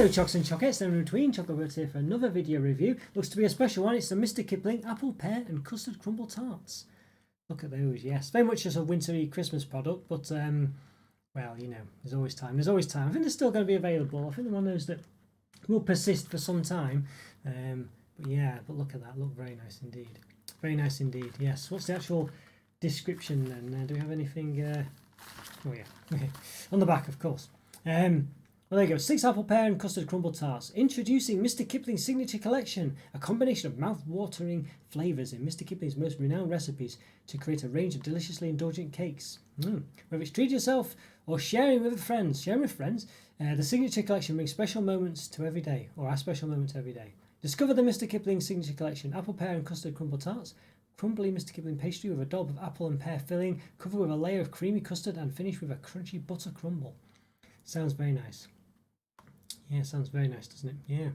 Hello Chocks and Chockettes, and in between, Roberto here for another video review. Looks to be a special one. It's the Mr Kipling Apple, Pear and Custard Crumble Tarts. Look at those, yes. Very much just a wintry Christmas product, but well, you know, there's always time. There's always time. I think they're still going to be available. I think they're one of those that will persist for some time. But yeah, but look at that. Look very nice indeed. Very nice indeed, yes. What's the actual description then? Do we have anything? Oh yeah, on the back, of course. Well, there you go. 6 apple, pear and custard crumble tarts. Introducing Mr Kipling's signature collection, a combination of mouth-watering flavours in Mr Kipling's most renowned recipes to create a range of deliciously indulgent cakes. Whether it's treat yourself or sharing with friends, the signature collection brings special moments to every day, or our special moments every day. Discover the Mr Kipling signature collection, apple, pear and custard crumble tarts. Crumbly Mr Kipling pastry with a dollop of apple and pear filling, covered with a layer of creamy custard and finished with a crunchy butter crumble. Sounds very nice. Yeah, sounds very nice, doesn't it? Yeah.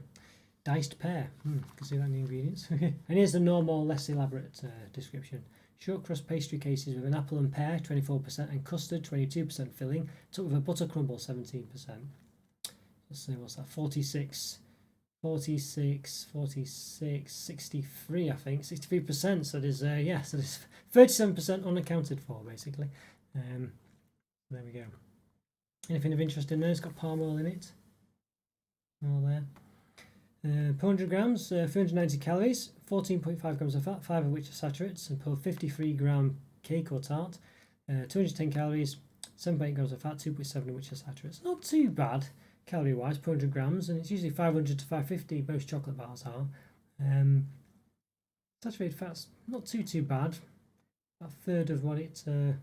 Diced pear. Can see that in the ingredients. And here's the normal, less elaborate description. Short crust pastry cases with an apple and pear, 24%, and custard, 22% filling, topped with a butter crumble, 17%. Let's see, what's that? 46, 63, I think. 63%. So there's, yeah, so there's 37% unaccounted for, basically. There we go. Anything of interest in there? It's got palm oil in it. All there. 400 grams, 390 calories, 14.5 grams of fat, 5 of which are saturates, and per 53 gram cake or tart. 210 calories, 7.8 grams of fat, 2.7 of which are saturates. Not too bad calorie wise, per 100 grams, and it's usually 500 to 550. Most chocolate bars are. Saturated fat's not too bad. About a third of what it third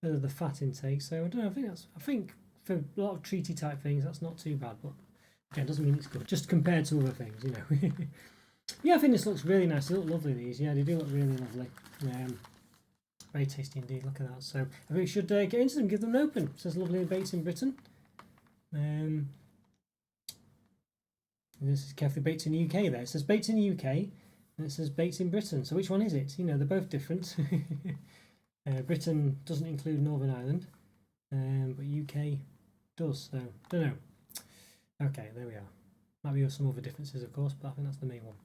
of the fat intake. So I don't know. I think for a lot of treaty type things, that's not too bad, but. Okay, doesn't mean it's good, just compared to other things, you know. Yeah, I think this looks really nice. They look lovely, these. Yeah, they do look really lovely. Very tasty indeed, look at that. So I think we should get into them, give them an open. It says lovely baked in Britain. This is carefully baked in the UK there. It says baked in the UK, and it says baked in Britain. So which one is it? You know, they're both different. Britain doesn't include Northern Ireland, but UK does, so don't know. Okay, there we are. Might be some other differences, of course, but I think that's the main one.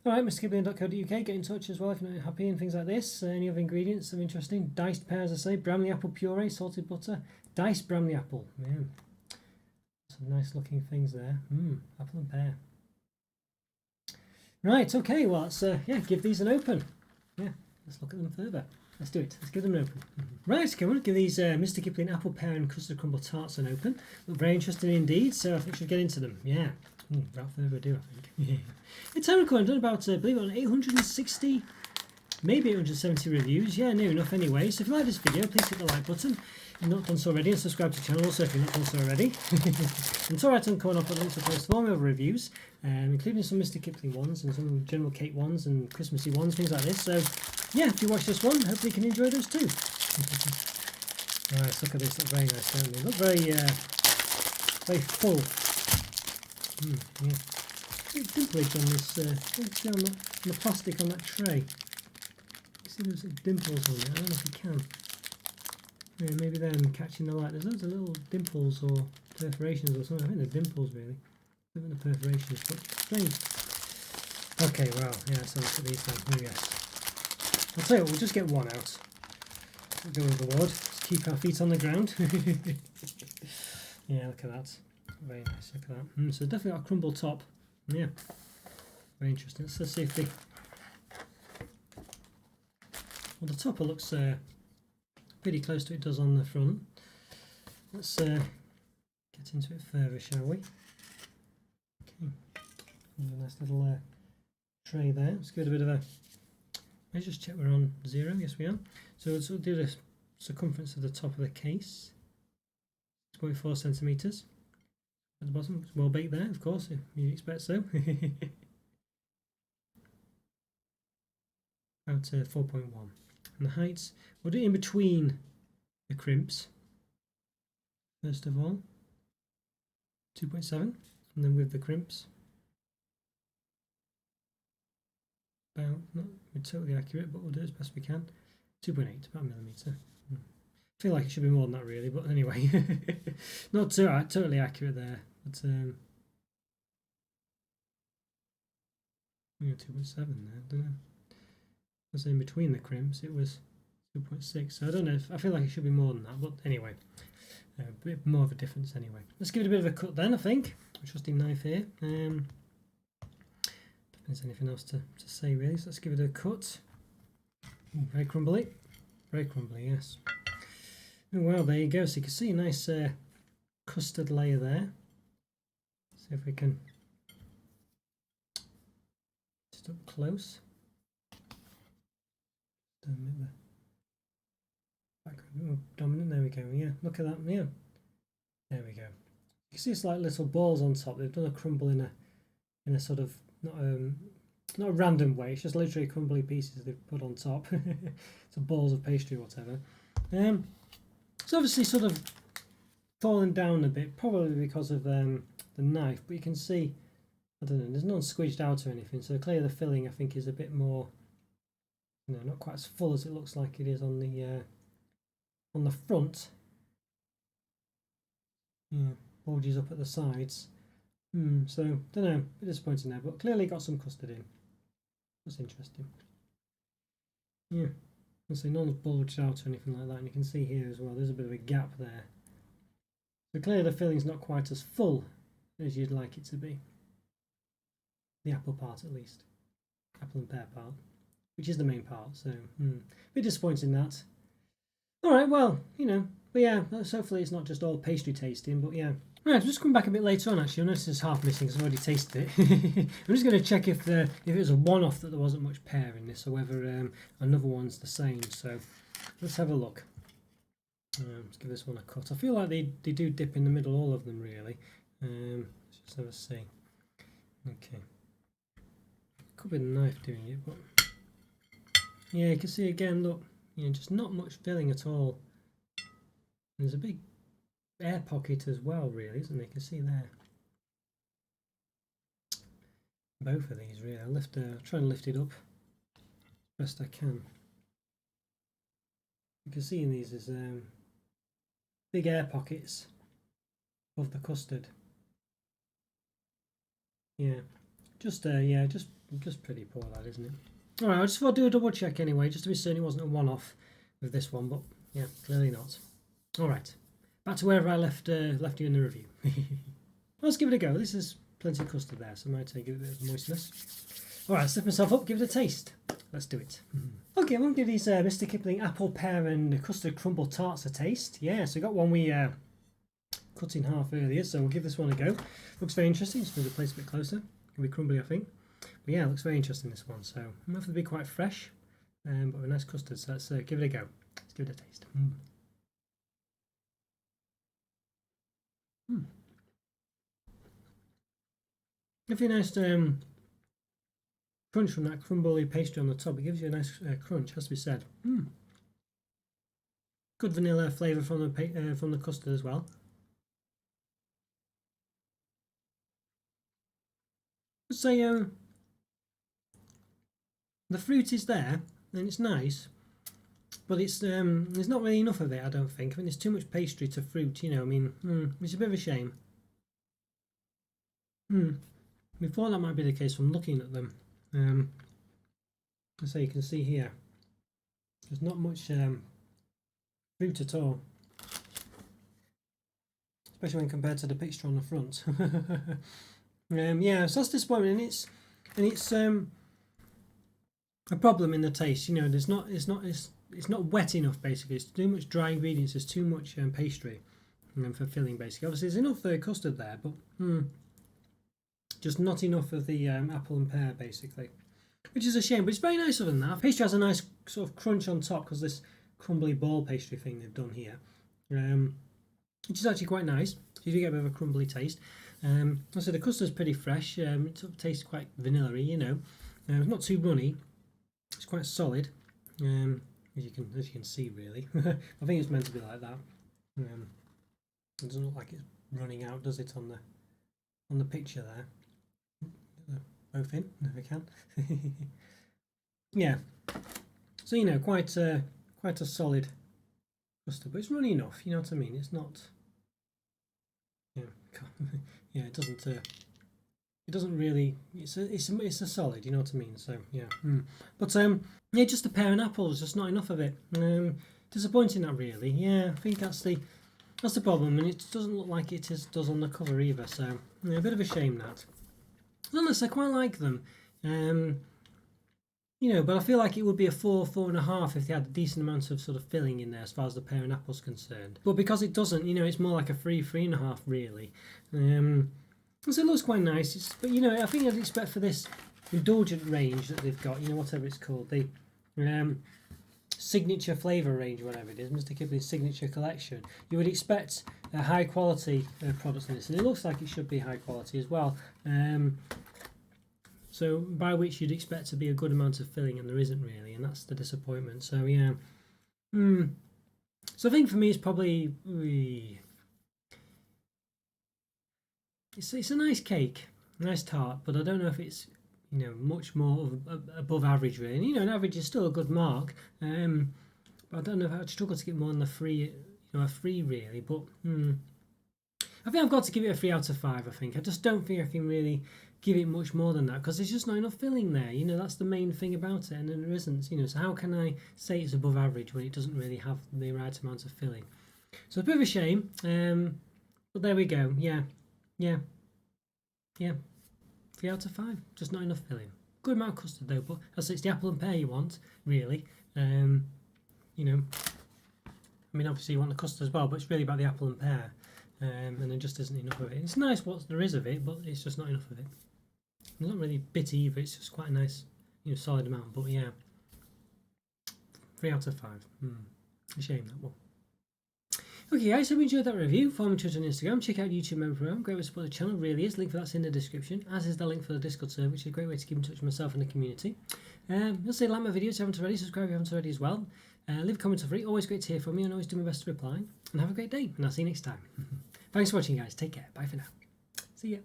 Alright, mrkipling.co.uk, get in touch as well if you're not happy and things like this. Any other ingredients that are interesting? Diced pear, as I say, Bramley apple puree, salted butter, diced Bramley apple. Yeah. Some nice looking things there. Apple and pear. Right, okay, well, let's yeah, give these an open. Yeah, let's look at them further. Let's do it. Let's give them an open. Right, come on, give these Mr Kipling apple, pear and custard crumble tarts an open. Look very interesting indeed, so I think we should get into them. Yeah, without further ado, I think. It's time recording. I've done about, believe it or not, 860, maybe 870 reviews. Yeah, near enough anyway. So if you like this video, please hit the like button. If you've not done so already, and subscribe to the channel also if you've not done so already. And it's alright on the corner, I'll put links to post more of reviews, including some Mr Kipling ones and some general cake ones and Christmassy ones, things like this. So yeah, if you watch this one, hopefully you can enjoy those too. Right, look at this, look very nice, don't they? Look very, very full. Yeah. Dimplage on this, on the plastic on that tray. You see those dimples on there? I don't know if you can. Yeah, maybe them catching the light. There's loads of little dimples or perforations or something. I think they're dimples really. Not the perforations, but strange. Okay, well, yeah, so look at these then. Oh yes. I'll tell you what, we'll just get one out. We'll go overboard. Just keep our feet on the ground. Yeah, look at that. Very nice, look at that. So definitely got a crumble top. Yeah. Very interesting. So let's see if the... Well, the topper looks pretty close to what it does on the front. Let's get into it further, shall we? Okay. A nice little tray there. Let's give it a bit of a... Let's just check we're on 0. Yes, we are. So let's do the circumference of the top of the case. 6.4 centimetres. At the bottom, it's well baked there, of course, you'd expect so. About 4.1. And the heights, we'll do it in between the crimps. First of all, 2.7, and then with the crimps. About, not totally accurate, but we'll do it as best we can. 2.8, about a millimetre. I feel like it should be more than that really, but anyway. Not totally accurate there, but Yeah, 2.7 there, I don't know. I was in between the crimps, it was 2.6, so I don't know, I feel like it should be more than that, but anyway, a bit more of a difference anyway. Let's give it a bit of a cut then, I think. Trusty knife here. Don't think there's anything else to say really, so let's give it a cut. Ooh, very crumbly, yes. Oh well, there you go, so you can see a nice custard layer there. See if we can just up close. Dominant, there we go, yeah, look at that, yeah. There we go. You can see it's like little balls on top. They've done a crumble in a sort of not a random way. It's just literally crumbly pieces they've put on top. Some balls of pastry or whatever. It's obviously sort of fallen down a bit, probably because of the knife. But you can see, I don't know, there's none squidged out or anything. So clearly the filling, I think, is a bit more, you know, not quite as full as it looks like it is on the front. Yeah, bulges up at the sides. So don't know, a bit disappointing there, but clearly got some custard in. That's interesting. Yeah, so none's bulged out or anything like that, and you can see here as well. There's a bit of a gap there. So clearly the filling's not quite as full as you'd like it to be. The apple part, at least, apple and pear part, which is the main part. So a bit disappointing that. All right, well, you know. But yeah, hopefully it's not just all pastry tasting, but yeah. Right, I'll just come back a bit later on actually. I noticed it's half missing because I've already tasted it. I'm just going to check if it was a one-off that there wasn't much pear in this, or whether another one's the same. So let's have a look. Let's give this one a cut. I feel like they do dip in the middle, all of them really. Let's just have a see. Okay. Could be the knife doing it, but yeah, you can see again, look, you know, just not much filling at all. There's a big air pocket as well, really, isn't there? You can see there. Both of these, really. I'll try and lift it up as best I can. You can see in these is big air pockets of the custard. Yeah, just pretty poor, that, isn't it? All right, I just thought I'd do a double check anyway, just to be certain it wasn't a one-off with this one, but yeah, clearly not. All right, back to wherever I left you in the review. Let's give it a go. This is plenty of custard there, so I might take a bit of moistness. All right, step myself up, give it a taste. Let's do it. Okay, I'm going to give these Mr Kipling apple, pear and custard crumble tarts a taste. Yeah, so I got one we cut in half earlier, so we'll give this one a go. Looks very interesting. Just move the place a bit closer. It'll be crumbly, I think. But yeah, it looks very interesting, this one. So I'm hoping to be quite fresh, but with a nice custard. So let's give it a go. Let's give it a taste. Give you a nice crunch from that crumbly pastry on the top. It gives you a nice crunch, has to be said. Good vanilla flavour from the custard as well. I'd say the fruit is there and it's nice, but it's there's not really enough of it, I don't think. I mean, there's too much pastry to fruit, you know. I mean, it's a bit of a shame. Before that might be the case from looking at them. So you can see here, there's not much fruit at all, especially when compared to the picture on the front. Yeah, so that's disappointing, and it's a problem in the taste. You know, it's not wet enough. Basically, it's too much dry ingredients. There's too much pastry for filling. Basically, obviously there's enough custard there, but just not enough of the apple and pear, basically, which is a shame. But it's very nice other than that. Pastry has a nice sort of crunch on top because this crumbly ball pastry thing they've done here, which is actually quite nice. So you do get a bit of a crumbly taste. Also, the custard's pretty fresh. It sort of tastes quite vanilla-y, you know. It's not too runny. It's quite solid, as you can see, really. I think it's meant to be like that. It doesn't look like it's running out, does it, on the picture there? Both in, if I can. Yeah. So, you know, quite a solid custard, but it's runny enough. You know what I mean? It's not. Yeah, yeah. It doesn't it doesn't really. It's a solid. You know what I mean? So yeah. But yeah, just a pear and apple. There's just not enough of it. Disappointing that really. Yeah, I think that's the problem, and it doesn't look like it does on the cover either. So yeah, a bit of a shame that. Nonetheless, I quite like them. You know, but I feel like it would be a 4.5 if they had a decent amount of sort of filling in there as far as the pear and apple's concerned. But because it doesn't, you know, it's more like a 3.5 really. So it looks quite nice. But you know, I think I'd expect for this indulgent range that they've got, you know, whatever it's called, the signature flavour range, whatever it is, Mr Kipling's signature collection, you would expect a high quality products in this, and it looks like it should be high quality as well. So by which you'd expect to be a good amount of filling, and there isn't really, and that's the disappointment. So yeah, so I think for me it's probably it's a nice cake, nice tart, but I don't know if it's, you know, much more above average really. And, you know, an average is still a good mark, but I don't know if I'd struggle to get more than a 3, a 3 really. But I think I've got to give it a 3 out of 5. I think I just don't think I can really give it much more than that, because there's just not enough filling there. You know, that's the main thing about it, and then there isn't. You know, so how can I say it's above average when it doesn't really have the right amount of filling? So a bit of a shame. But there we go. Yeah. 3 out of 5. Just not enough filling. Good amount of custard though, but as it's the apple and pear you want, really. You know, I mean, obviously you want the custard as well, but it's really about the apple and pear. And there just isn't enough of it. It's nice what there is of it, but it's just not enough of it. It's not really bitter either. It's just quite a nice, you know, solid amount. But yeah, 3 out of 5. A shame that one. Okay guys, hope you enjoyed that review. Follow me on Twitter and Instagram. Check out YouTube member program. Great way to support the channel, really is. Link for that's in the description, as is the link for the Discord server, which is a great way to keep in touch with myself and the community. You'll say like my videos if you haven't already, subscribe if you haven't already as well. Leave a comment for free. Always great to hear from you, and always do my best to reply. And have a great day, and I'll see you next time. Thanks for watching guys. Take care. Bye for now. See ya.